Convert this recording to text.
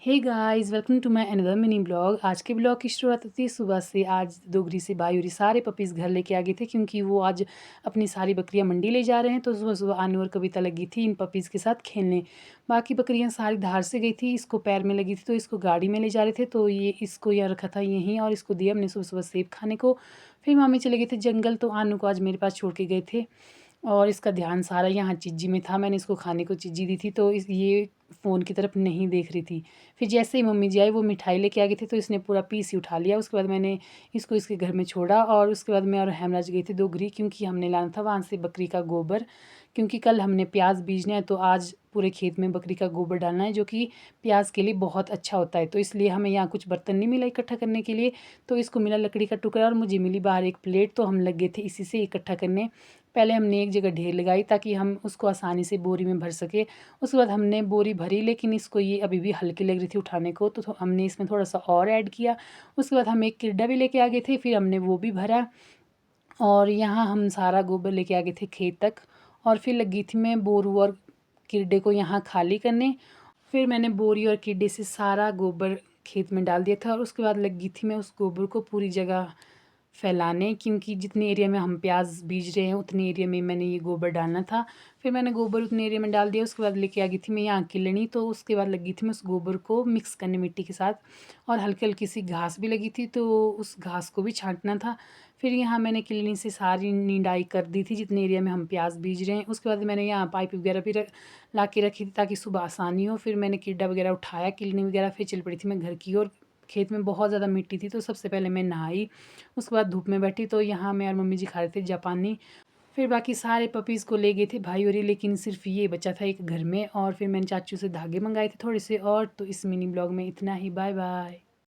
Hey guys, welcome to my another mini blog. आज के blog की शुरुआत होती है सुबह से। आज दोगरी से बायूरी सारे पपीज़ घर लेके आ गए थे क्योंकि वो आज अपनी सारी बकरियां मंडी ले जा रहे हैं। तो सुबह सुबह आनू और कविता लगी थी इन पपीज़ के साथ खेलने। बाकी बकरियां सारी धार से गई थी, इसको पैर में लगी थी तो इसको गाड़ी में ले जा रहे थे। तो ये इसको यहाँ रखा था यहीं और इसको दिया हमने सुबह सुबह सेब खाने को। फिर मामी चले गए थे जंगल, तो आनू को आज मेरे पास छोड़ के गए थे और इसका ध्यान सारा यहाँ चिज्जी में था। मैंने इसको खाने को चिज्जी दी थी तो इस ये फ़ोन की तरफ नहीं देख रही थी। फिर जैसे ही मम्मी जी आई वो मिठाई लेके आ गई थी तो इसने पूरा पीस ही उठा लिया। उसके बाद मैंने इसको इसके घर में छोड़ा और उसके बाद मैं और हेमराज गई थी दोगरी क्योंकि हमने लाना था वहाँ से बकरी का गोबर। क्योंकि कल हमने प्याज बीजने हैं तो आज पूरे खेत में बकरी का गोबर डालना है जो कि प्याज के लिए बहुत अच्छा होता है। तो इसलिए हमें यहाँ कुछ बर्तन नहीं मिला इकट्ठा करने के लिए, तो इसको मिला लकड़ी का टुकड़ा और मुझे मिली बाहर एक प्लेट। तो हम लग गए थे इसी से इकट्ठा करने। पहले हमने एक जगह ढेर लगाई ताकि हम उसको आसानी से बोरी में भर सके। उसके बाद हमने बोरी भरी लेकिन इसको ये अभी भी हल्की लग रही थी उठाने को, तो हमने इसमें थोड़ा सा और ऐड किया। उसके बाद हम एक किरडा भी लेके आ गए थे, फिर हमने वो भी भरा और यहाँ हम सारा गोबर लेके आ गए थे खेत तक। और फिर लगी थी मैं बोरू और किरडे को यहाँ खाली करने। फिर मैंने बोरी और किरडे से सारा गोबर खेत में डाल दिया था और उसके बाद लगी थी मैं उस गोबर को पूरी जगह फैलाने, क्योंकि जितने एरिया में हम प्याज बीज रहे हैं उतने एरिया में मैंने ये गोबर डालना था। फिर मैंने गोबर उतने एरिया में डाल दिया। उसके बाद लेके आ गई थी मैं यहाँ किलनी, तो उसके बाद लगी थी मैं उस गोबर को मिक्स करने मिट्टी के साथ। और हल्की हल्की सी घास भी लगी थी तो उस घास को भी छांटना था। फिर यहाँ मैंने किलनी से सारी निंदाई कर दी थी जितने एरिया में हम प्याज बीज रहे हैं। उसके बाद मैंने यहाँ पाइप वगैरह भी ला के रखी थी ताकि सुबह आसानी हो। फिर मैंने किड्डा वगैरह उठाया, किलनी वगैरह, फिर चल पड़ी थी मैं घर की ओर। खेत में बहुत ज़्यादा मिट्टी थी तो सबसे पहले मैं नहाई। उसके बाद धूप में बैठी तो यहाँ मैं और मम्मी जी खा रहे थे जापानी। फिर बाकी सारे पपीज़ को ले गए थे भाई और लेकिन सिर्फ ये बचा था एक घर में। और फिर मैंने चाचू से धागे मंगाए थे थोड़े से और। तो इस मिनी ब्लॉग में इतना ही। Bye bye.